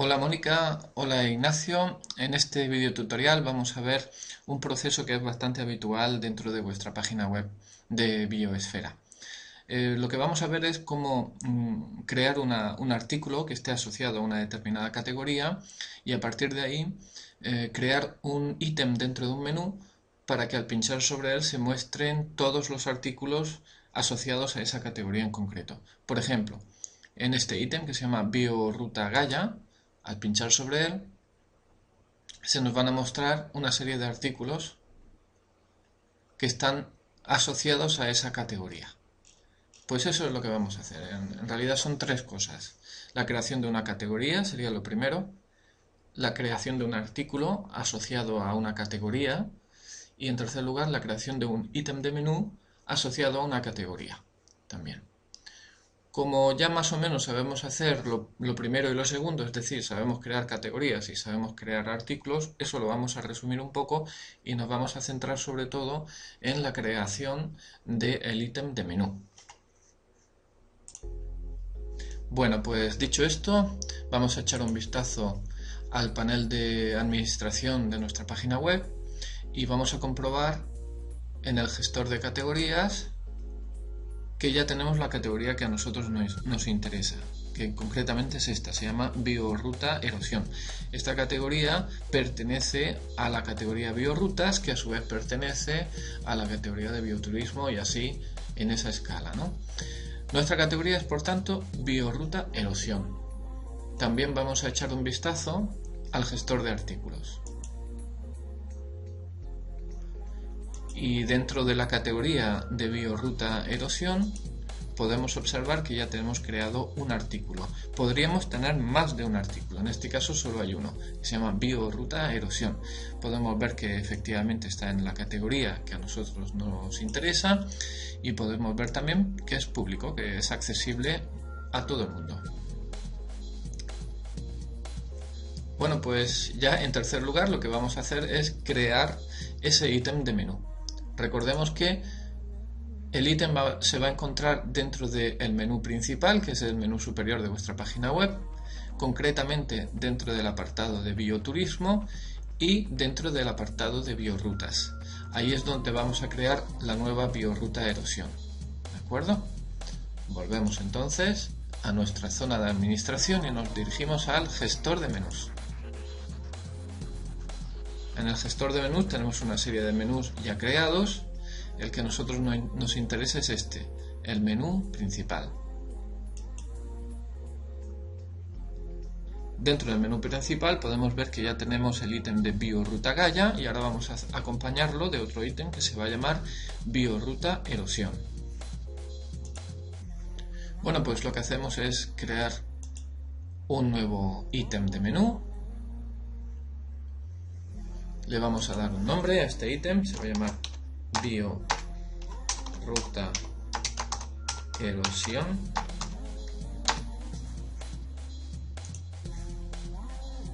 Hola Mónica, hola Ignacio. En este video tutorial vamos a ver un proceso que es bastante habitual dentro de vuestra página web de Bioesfera. Lo que vamos a ver es cómo crear un artículo que esté asociado a una determinada categoría y a partir de ahí crear un ítem dentro de un menú para que al pinchar sobre él se muestren todos los artículos asociados a esa categoría en concreto. Por ejemplo, en este ítem que se llama Bioruta Gaia, al pinchar sobre él, se nos van a mostrar una serie de artículos que están asociados a esa categoría. Pues eso es lo que vamos a hacer. En realidad son tres cosas. La creación de una categoría sería lo primero, la creación de un artículo asociado a una categoría y en tercer lugar la creación de un ítem de menú asociado a una categoría también. Como ya más o menos sabemos hacer lo primero y lo segundo, es decir, sabemos crear categorías y sabemos crear artículos, eso lo vamos a resumir un poco y nos vamos a centrar sobre todo en la creación del ítem de menú. Bueno, pues dicho esto, vamos a echar un vistazo al panel de administración de nuestra página web y vamos a comprobar en el gestor de categorías que ya tenemos la categoría que a nosotros nos interesa, que concretamente es esta, se llama Bioruta Erosión. Esta categoría pertenece a la categoría Biorutas, que a su vez pertenece a la categoría de Bioturismo y así en esa escala, ¿no? Nuestra categoría es, por tanto, Bioruta Erosión. También vamos a echar un vistazo al gestor de artículos. Y dentro de la categoría de Bioruta Erosión podemos observar que ya tenemos creado un artículo. Podríamos tener más de un artículo, en este caso solo hay uno, que se llama Bioruta Erosión. Podemos ver que efectivamente está en la categoría que a nosotros nos interesa y podemos ver también que es público, que es accesible a todo el mundo. Bueno, pues ya en tercer lugar lo que vamos a hacer es crear ese ítem de menú. Recordemos que el ítem se va a encontrar dentro del menú principal, que es el menú superior de vuestra página web, concretamente dentro del apartado de bioturismo y dentro del apartado de biorutas. Ahí es donde vamos a crear la nueva bioruta erosión. ¿De acuerdo? Volvemos entonces a nuestra zona de administración y nos dirigimos al gestor de menús. En el gestor de menús tenemos una serie de menús ya creados. El que a nosotros nos interesa es este, el menú principal. Dentro del menú principal podemos ver que ya tenemos el ítem de Bioruta Gaia y ahora vamos a acompañarlo de otro ítem que se va a llamar Bioruta Erosión. Bueno, pues lo que hacemos es crear un nuevo ítem de menú. Le vamos a dar un nombre a este ítem, se va a llamar Bioruta Erosión.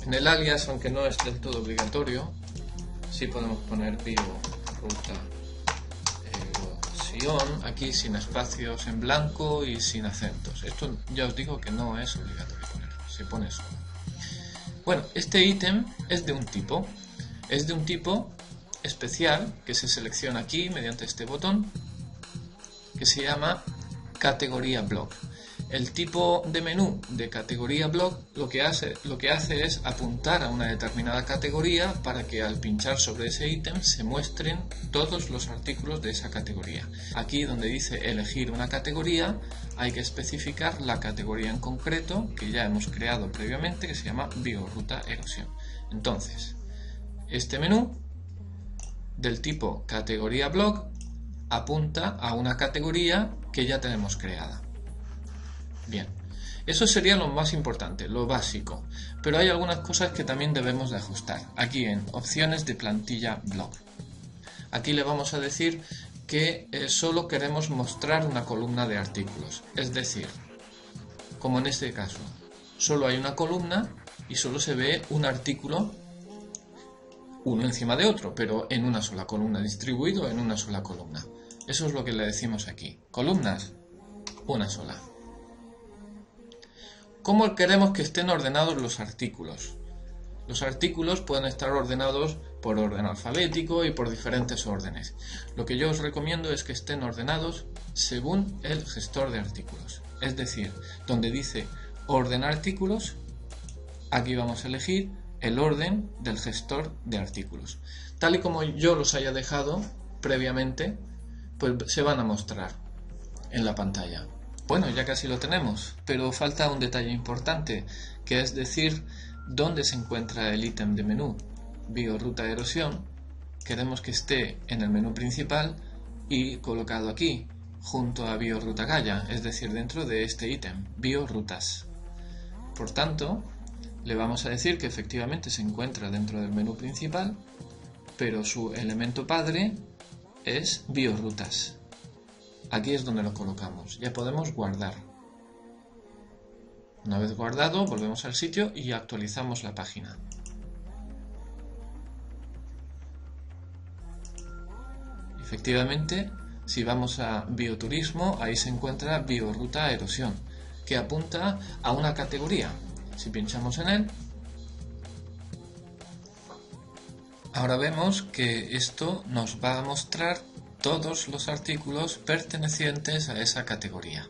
En el alias, aunque no es del todo obligatorio, sí podemos poner Bioruta Erosión, aquí sin espacios en blanco y sin acentos. Esto ya os digo que no es obligatorio ponerlo, se pone solo. Bueno, este ítem es de un tipo. Es de un tipo especial que se selecciona aquí mediante este botón que se llama categoría block. El tipo de menú de categoría block lo que hace es apuntar a una determinada categoría para que al pinchar sobre ese ítem se muestren todos los artículos de esa categoría. Aquí donde dice elegir una categoría hay que especificar la categoría en concreto que ya hemos creado previamente, que se llama Bioruta Erosión. Entonces, este menú del tipo categoría block apunta a una categoría que ya tenemos creada. Bien, eso sería lo más importante, lo básico, pero hay algunas cosas que también debemos de ajustar. Aquí en opciones de plantilla block. Aquí le vamos a decir que solo queremos mostrar una columna de artículos, es decir, como en este caso, solo hay una columna y solo se ve un artículo uno encima de otro, pero en una sola columna, distribuido en una sola columna. Eso es lo que le decimos aquí. Columnas, una sola. ¿Cómo queremos que estén ordenados los artículos? Los artículos pueden estar ordenados por orden alfabético y por diferentes órdenes. Lo que yo os recomiendo es que estén ordenados según el gestor de artículos. Es decir, donde dice orden artículos, aquí vamos a elegir el orden del gestor de artículos. Tal y como yo los haya dejado previamente, pues se van a mostrar en la pantalla. Bueno, ya casi lo tenemos, pero falta un detalle importante, que es decir dónde se encuentra el ítem de menú. Biorruta erosión, queremos que esté en el menú principal y colocado aquí, junto a biorruta Gaia, es decir, dentro de este ítem, biorrutas. Por tanto, le vamos a decir que efectivamente se encuentra dentro del menú principal, pero su elemento padre es biorrutas. Aquí es donde lo colocamos. Ya podemos guardar. Una vez guardado, volvemos al sitio y actualizamos la página. Efectivamente, si vamos a bioturismo, ahí se encuentra biorruta erosión, que apunta a una categoría. Si pinchamos en él, ahora vemos que esto nos va a mostrar todos los artículos pertenecientes a esa categoría.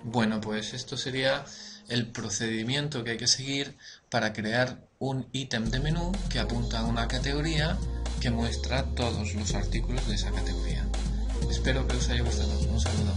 Bueno, pues esto sería el procedimiento que hay que seguir para crear un ítem de menú que apunta a una categoría que muestra todos los artículos de esa categoría. Espero que os haya gustado. Un saludo.